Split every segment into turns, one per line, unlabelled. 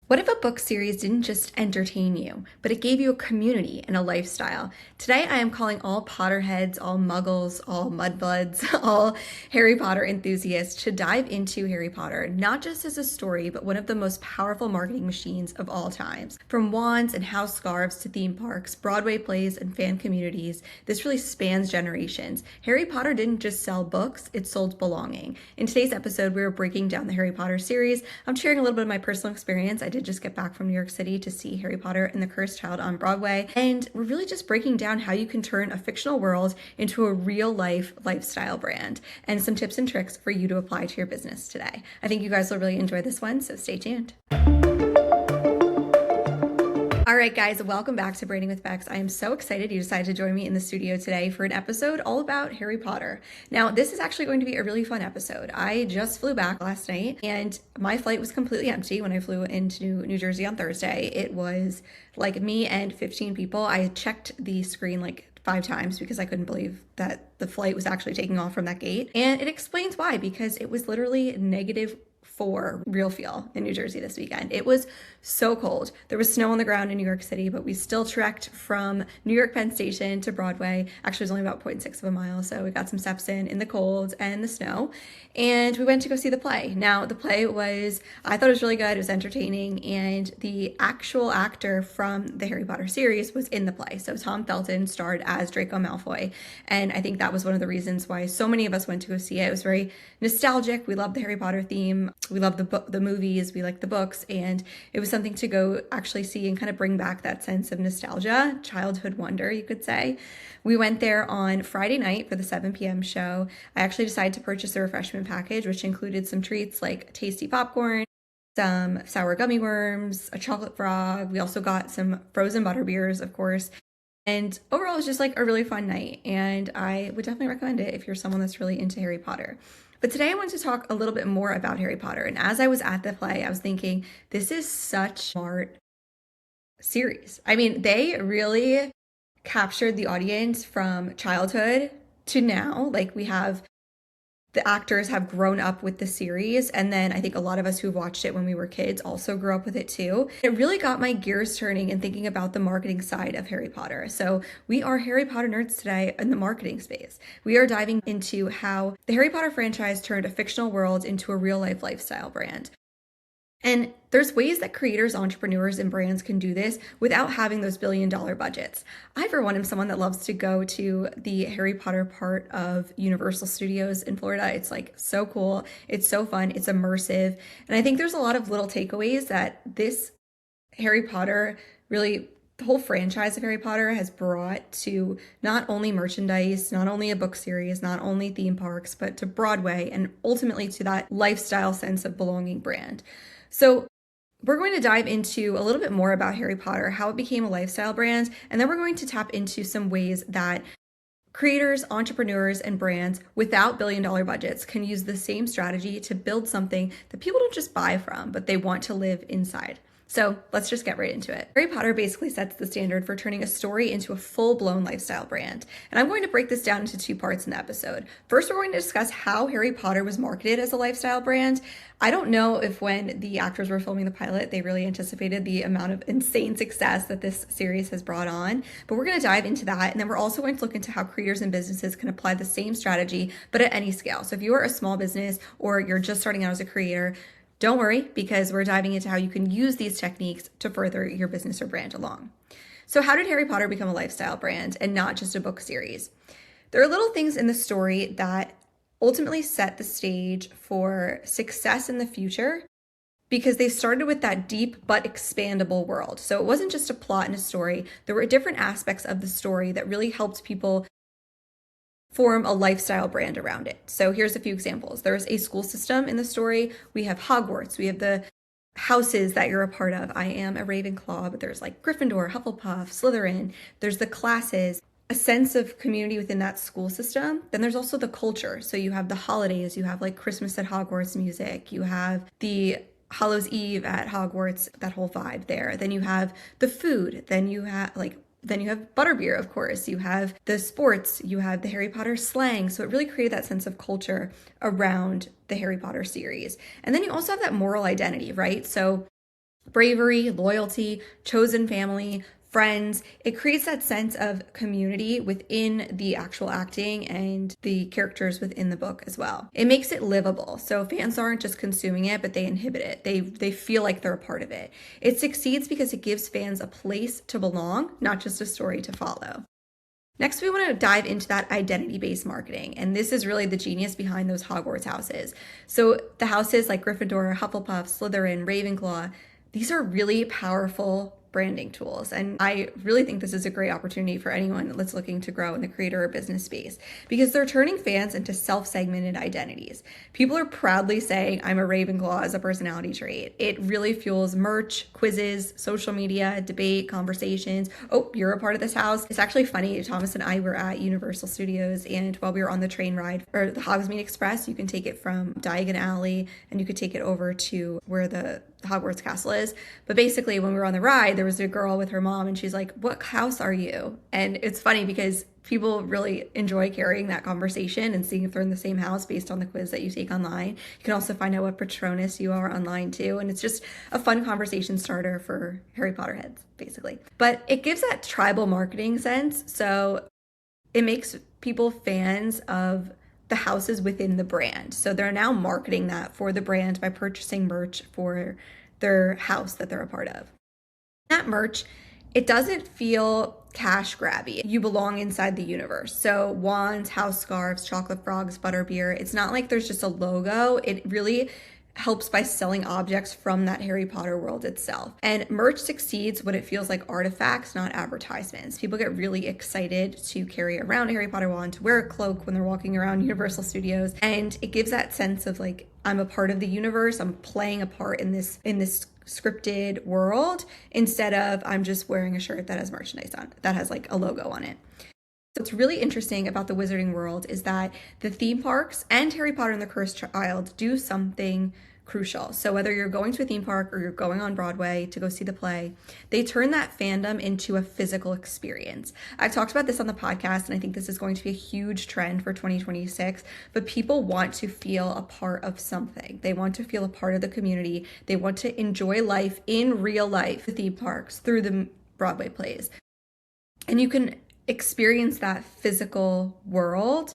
What if a book series didn't just entertain you, but it gave you a community and a lifestyle? Today, I am calling all Potterheads, all Muggles, all Mudbloods, all Harry Potter enthusiasts to dive into Harry Potter, not just as a story, but one of the most powerful marketing machines of all times. From wands and house scarves to theme parks, Broadway plays, and fan communities, this really spans generations. Harry Potter didn't just sell books, it sold belonging. In today's episode, we are breaking down the Harry Potter series. I'm sharing a little bit of my personal experience. I did just get back from New York City to see Harry Potter and the Cursed Child on Broadway. And we're really just breaking down how you can turn a fictional world into a real life lifestyle brand and some tips and tricks for you to apply to your business today. I think you guys will really enjoy this one, so stay tuned. All right, guys, welcome back to Branding with Bex. I am so excited you decided to join me in the studio today for an episode all about Harry Potter. Now, this is actually going to be a really fun episode. I just flew back last night and my flight was completely empty when I flew into New Jersey on Thursday. It was like me and 15 people. I checked the screen like 5 times because I couldn't believe that the flight was actually taking off from that gate. And it explains why, because it was literally -4 real feel in New Jersey this weekend. It was so cold. There was snow on the ground in New York City, but we still trekked from New York Penn Station to Broadway. Actually, it was only about 0.6 of a mile, so we got some steps in the cold and the snow. And we went to go see the play. Now, the play I thought it was really good. It was entertaining, and the actual actor from the Harry Potter series was in the play. So Tom Felton starred as Draco Malfoy, and I think that was one of the reasons why so many of us went to go see it. It was very nostalgic. We loved the Harry Potter theme. We love the movies, we like the books, and it was something to go actually see and kind of bring back that sense of nostalgia, childhood wonder, you could say. We went there on Friday night for the 7 p.m. show. I actually decided to purchase a refreshment package, which included some treats like tasty popcorn, some sour gummy worms, a chocolate frog. We also got some frozen butter beers, of course. And overall, it was just like a really fun night, and I would definitely recommend it if you're someone that's really into Harry Potter. But today I want to talk a little bit more about Harry Potter. And as I was at the play, I was thinking, this is such a smart series. I mean, they really captured the audience from childhood to now. Like, the actors have grown up with the series, and then I think a lot of us who watched it when we were kids also grew up with it too. It really got my gears turning and thinking about the marketing side of Harry Potter. So we are Harry Potter nerds today in the marketing space. We are diving into how the Harry Potter franchise turned a fictional world into a real life lifestyle brand. And there's ways that creators, entrepreneurs, and brands can do this without having those billion-dollar budgets. I, for one, am someone that loves to go to the Harry Potter part of Universal Studios in Florida. It's like so cool. It's so fun. It's immersive. And I think there's a lot of little takeaways that this Harry Potter really, the whole franchise of Harry Potter has brought to not only merchandise, not only a book series, not only theme parks, but to Broadway and ultimately to that lifestyle sense of belonging brand. So we're going to dive into a little bit more about Harry Potter, how it became a lifestyle brand, and then we're going to tap into some ways that creators, entrepreneurs, and brands without billion-dollar budgets can use the same strategy to build something that people don't just buy from, but they want to live inside. So let's just get right into it. Harry Potter basically sets the standard for turning a story into a full-blown lifestyle brand. And I'm going to break this down into 2 parts in the episode. First, we're going to discuss how Harry Potter was marketed as a lifestyle brand. I don't know if when the actors were filming the pilot, they really anticipated the amount of insane success that this series has brought on. But we're going to dive into that. And then we're also going to look into how creators and businesses can apply the same strategy, but at any scale. So if you are a small business or you're just starting out as a creator, don't worry, because we're diving into how you can use these techniques to further your business or brand along. So how did Harry Potter become a lifestyle brand and not just a book series? There are little things in the story that ultimately set the stage for success in the future because they started with that deep but expandable world. So it wasn't just a plot and a story. There were different aspects of the story that really helped people form a lifestyle brand around it. So here's a few examples. There's a school system in the story. We have Hogwarts. We have the houses that you're a part of. I am a Ravenclaw, but there's like Gryffindor, Hufflepuff, Slytherin. There's the classes, a sense of community within that school system. Then there's also the culture. So you have the holidays. You have like Christmas at Hogwarts music. You have the Hallows Eve at Hogwarts, that whole vibe there. Then you have the food. Then you have butterbeer, of course. You have the sports, you have the Harry Potter slang. So it really created that sense of culture around the Harry Potter series. And then you also have that moral identity, right? So Bravery, loyalty, chosen family, friends. It creates that sense of community within the actual acting and the characters within the book as well. It makes it livable. So fans aren't just consuming it, but they inhabit it. They feel like they're a part of it. It succeeds because it gives fans a place to belong, not just a story to follow. Next, we want to dive into that identity-based marketing. And this is really the genius behind those Hogwarts houses. So the houses like Gryffindor, Hufflepuff, Slytherin, Ravenclaw, these are really powerful branding tools. And I really think this is a great opportunity for anyone that's looking to grow in the creator or business space because they're turning fans into self-segmented identities. People are proudly saying, I'm a Ravenclaw as a personality trait. It really fuels merch, quizzes, social media, debate, conversations. Oh, you're a part of this house. It's actually funny. Thomas and I were at Universal Studios, and while we were on the train ride, or the Hogsmeade Express, you can take it from Diagon Alley and you could take it over to where the Hogwarts castle is. But basically, when we were on the ride, there was a girl with her mom and she's like, what house are you? And it's funny because people really enjoy carrying that conversation and seeing if they're in the same house based on the quiz that you take online. You can also find out what Patronus you are online too. And it's just a fun conversation starter for Harry Potter heads, basically. But it gives that tribal marketing sense. So it makes people fans of the houses within the brand. So they're now marketing that for the brand by purchasing merch for their house that they're a part of. That merch, it doesn't feel cash grabby. You belong inside the universe. So wands, house scarves, chocolate frogs, butterbeer. It's not like there's just a logo. It really helps by selling objects from that Harry Potter world itself. And merch succeeds when it feels like artifacts, not advertisements. People get really excited to carry around a Harry Potter wand, to wear a cloak when they're walking around Universal Studios. And it gives that sense of like, I'm a part of the universe. I'm playing a part in this scripted world instead of I'm just wearing a shirt that has merchandise on, that has like a logo on it. So what's really interesting about the Wizarding world is that the theme parks and Harry Potter and the Cursed Child do something crucial. So whether you're going to a theme park or you're going on Broadway to go see the play, they turn that fandom into a physical experience. I've talked about this on the podcast, and I think this is going to be a huge trend for 2026, but people want to feel a part of something. They want to feel a part of the community. They want to enjoy life in real life, the theme parks, through the Broadway plays. And you can experience that physical world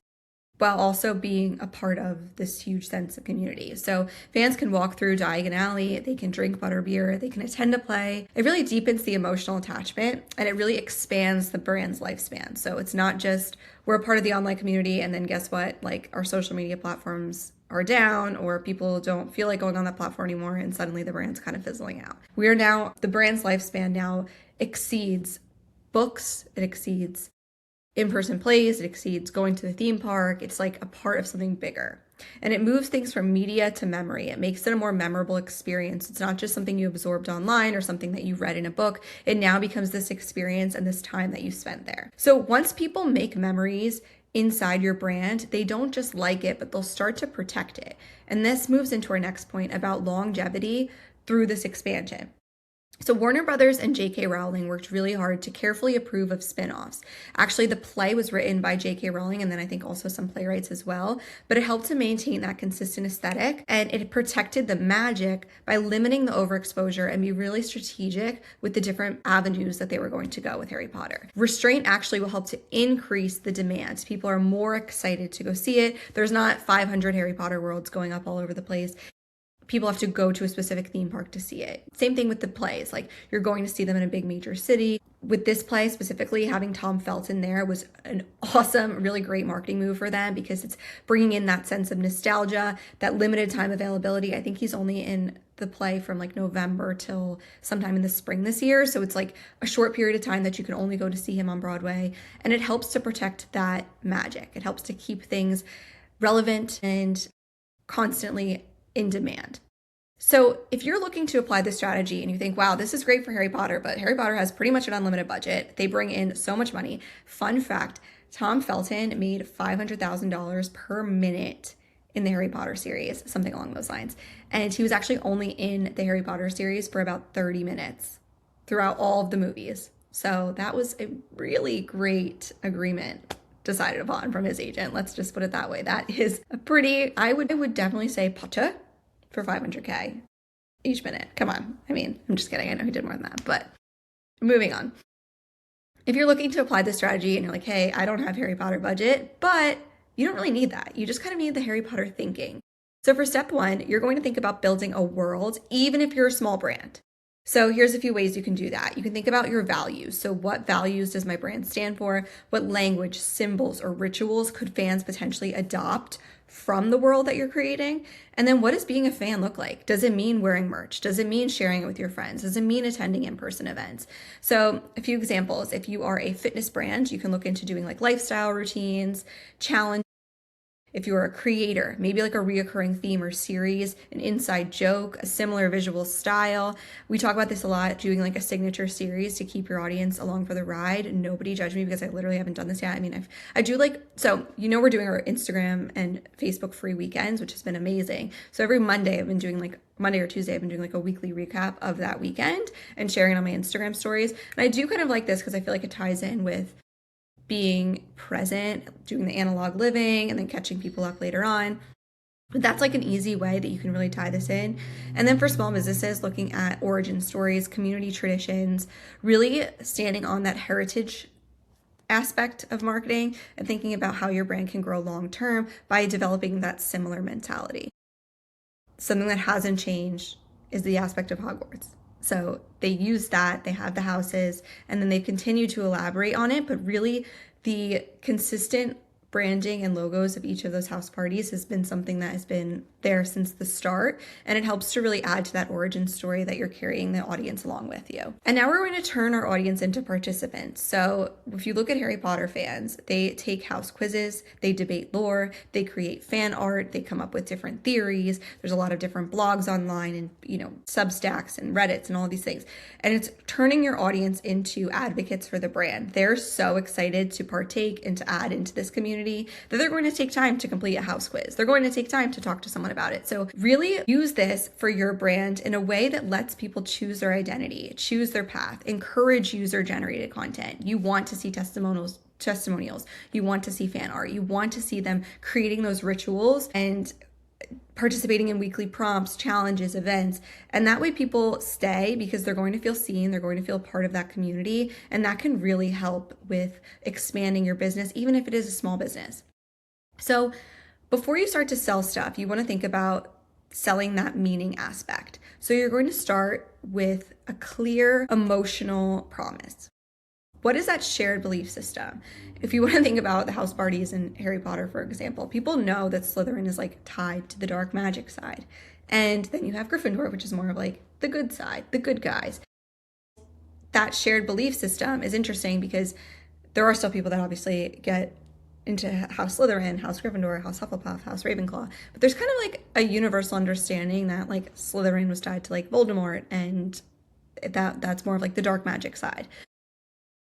while also being a part of this huge sense of community. So fans can walk through Diagon Alley, they can drink butterbeer, they can attend a play. It really deepens the emotional attachment and it really expands the brand's lifespan. So it's not just we're a part of the online community and then guess what, like our social media platforms are down or people don't feel like going on that platform anymore and suddenly the brand's kind of fizzling out. The brand's lifespan now exceeds books, it exceeds in-person plays, it exceeds going to the theme park. It's like a part of something bigger. And it moves things from media to memory. It makes it a more memorable experience. It's not just something you absorbed online or something that you read in a book. It now becomes this experience and this time that you spent there. So once people make memories inside your brand, they don't just like it, but they'll start to protect it. And this moves into our next point about longevity through this expansion. So Warner Brothers and J.K. Rowling worked really hard to carefully approve of spin-offs. Actually, the play was written by J.K. Rowling and then I think also some playwrights as well, but it helped to maintain that consistent aesthetic and it protected the magic by limiting the overexposure and be really strategic with the different avenues that they were going to go with Harry Potter. Restraint actually will help to increase the demand. People are more excited to go see it. There's not 500 Harry Potter worlds going up all over the place. People have to go to a specific theme park to see it. Same thing with the plays, like you're going to see them in a big major city. With this play specifically, having Tom Felton there was an awesome, really great marketing move for them because it's bringing in that sense of nostalgia, that limited time availability. I think he's only in the play from like November till sometime in the spring this year. So it's like a short period of time that you can only go to see him on Broadway. And it helps to protect that magic. It helps to keep things relevant and constantly in demand. So if you're looking to apply this strategy and you think, wow, this is great for Harry Potter, but Harry Potter has pretty much an unlimited budget. They bring in so much money. Fun fact, Tom Felton made $500,000 per minute in the Harry Potter series, something along those lines. And he was actually only in the Harry Potter series for about 30 minutes throughout all of the movies. So that was a really great agreement decided upon from his agent. Let's just put it that way. That is a pretty, I would definitely say Potter for $500K. each minute. Come on. I mean, I'm just kidding. I know he did more than that, but moving on. If you're looking to apply this strategy and you're like, hey, I don't have Harry Potter budget, but you don't really need that. You just kind of need the Harry Potter thinking. So for step one, you're going to think about building a world, even if you're a small brand. So here's a few ways you can do that. You can think about your values. So what values does my brand stand for? What language, symbols, or rituals could fans potentially adopt from the world that you're creating? And then what does being a fan look like? Does it mean wearing merch? Does it mean sharing it with your friends? Does it mean attending in-person events? So a few examples. If you are a fitness brand, you can look into doing like lifestyle routines, challenges. If you're a creator, maybe like a reoccurring theme or series, an inside joke, a similar visual style. We talk about this a lot, doing like a signature series to keep your audience along for the ride. Nobody judge me because I literally haven't done this yet. I mean, I do like, so we're doing our Instagram and Facebook free weekends, which has been amazing. So every Monday I've been doing like Monday or Tuesday, I've been doing like a weekly recap of that weekend and sharing it on my Instagram stories. And I do kind of like this because I feel like it ties in with being present, doing the analog living, and then catching people up later on. But that's like an easy way that you can really tie this in. And then for small businesses, looking at origin stories, community traditions, really standing on that heritage aspect of marketing and thinking about how your brand can grow long term by developing that similar mentality. Something that hasn't changed is the aspect of Hogwarts. So they use that, they have the houses, and then they continue to elaborate on it, but really the consistent branding and logos of each of those house parties has been something that has been there since the start, and it helps to really add to that origin story that you're carrying the audience along with you. And now we're going to turn our audience into participants. So if you look at Harry Potter fans, they take house quizzes, they debate lore, they create fan art, they come up with different theories. There's a lot of different blogs online and, Substacks and Reddits and all of these things. And it's turning your audience into advocates for the brand. They're so excited to partake and to add into this community that they're going to take time to complete a house quiz. They're going to take time to talk to someone about it. So really use this for your brand in a way that lets people choose their identity, choose their path, encourage user-generated content. You want to see testimonials. You want to see fan art. You want to see them creating those rituals and participating in weekly prompts, challenges, events. And that way people stay because they're going to feel seen, they're going to feel part of that community, and that can really help with expanding your business, even if it is a small business. So before you start to sell stuff, you want to think about selling that meaning aspect. So you're going to start with a clear emotional promise. What is that shared belief system? If you want to think about the house parties in Harry Potter, for example, people know that Slytherin is like tied to the dark magic side. And then you have Gryffindor, which is more of like the good side, the good guys. That shared belief system is interesting because there are still people that obviously get into House Slytherin, House Gryffindor, House Hufflepuff, House Ravenclaw. But there's kind of like a universal understanding that like Slytherin was tied to like Voldemort, and that's more of like the dark magic side.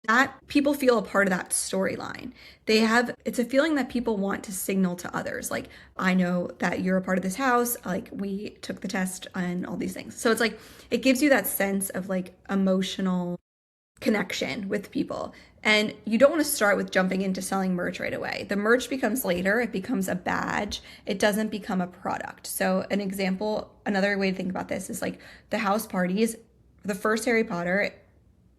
That people feel a part of that storyline. It's a feeling that people want to signal to others. Like, I know that you're a part of this house. Like, we took the test and all these things. So it's like, it gives you that sense of like emotional connection with people. And you don't want to start with jumping into selling merch right away. The merch becomes later. It becomes a badge. It doesn't become a product. So an example, another way to think about this is like the house parties, the first Harry Potter,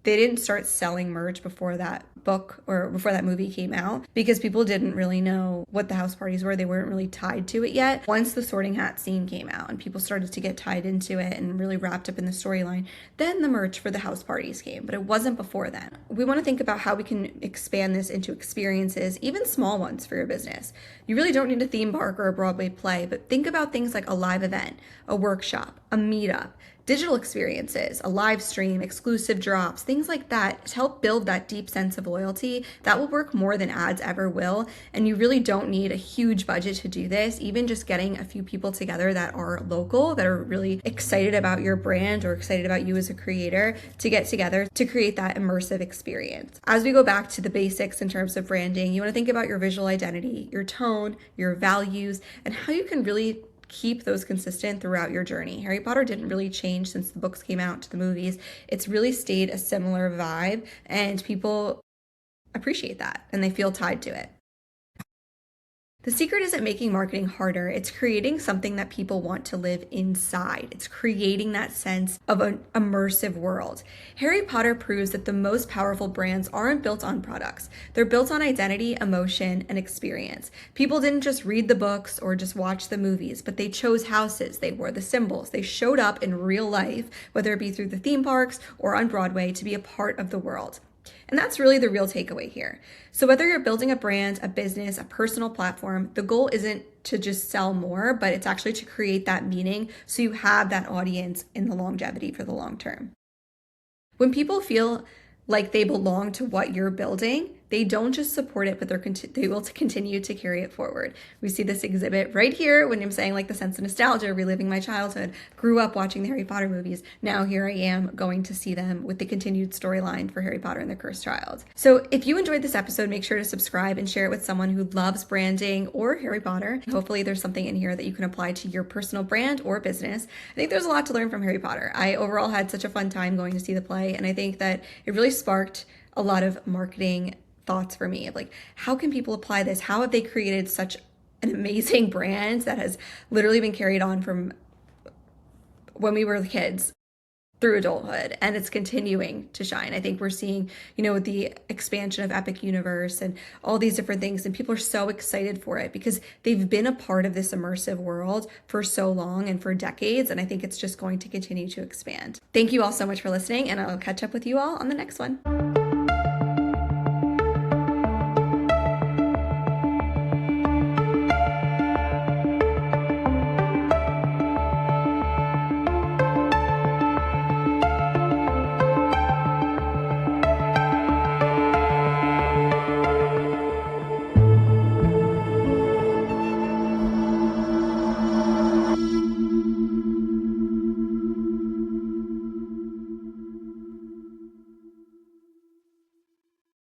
they didn't start selling merch before that book or before that movie came out because people didn't really know what the house parties were. They weren't really tied to it yet. Once the Sorting Hat scene came out and people started to get tied into it and really wrapped up in the storyline, then the merch for the house parties came, but it wasn't before then. We want to think about how we can expand this into experiences, even small ones for your business. You really don't need a theme park or a Broadway play, but think about things like a live event, a workshop, a meetup, digital experiences, a live stream, exclusive drops, things like that to help build that deep sense of loyalty. That will work more than ads ever will. And you really don't need a huge budget to do this. Even just getting a few people together that are local, that are really excited about your brand or excited about you as a creator to get together to create that immersive experience. As we go back to the basics in terms of branding, you want to think about your visual identity, your tone, your values, and how you can really keep those consistent throughout your journey. Harry Potter didn't really change since the books came out to the movies. It's really stayed a similar vibe, and people appreciate that and they feel tied to it. The secret isn't making marketing harder, it's creating something that people want to live inside. It's creating that sense of an immersive world. Harry Potter proves that the most powerful brands aren't built on products. They're built on identity, emotion, and experience. People didn't just read the books or just watch the movies, but they chose houses, they wore the symbols, they showed up in real life, whether it be through the theme parks or on Broadway, to be a part of the world. And that's really the real takeaway here. So whether you're building a brand, a business, a personal platform, the goal isn't to just sell more, but it's actually to create that meaning so you have that audience in the longevity for the long term. When people feel like they belong to what you're building, they don't just support it, but they will continue to carry it forward. We see this exhibit right here when I'm saying like the sense of nostalgia, reliving my childhood, grew up watching the Harry Potter movies. Now here I am going to see them with the continued storyline for Harry Potter and the Cursed Child. So if you enjoyed this episode, make sure to subscribe and share it with someone who loves branding or Harry Potter. Hopefully there's something in here that you can apply to your personal brand or business. I think there's a lot to learn from Harry Potter. I overall had such a fun time going to see the play, and I think that it really sparked a lot of marketing thoughts for me of like, how can people apply this? How have they created such an amazing brand that has literally been carried on from when we were kids through adulthood, and it's continuing to shine. I think we're seeing, the expansion of Epic Universe and all these different things, and people are so excited for it because they've been a part of this immersive world for so long and for decades, and I think it's just going to continue to expand. Thank you all so much for listening, and I'll catch up with you all on the next one.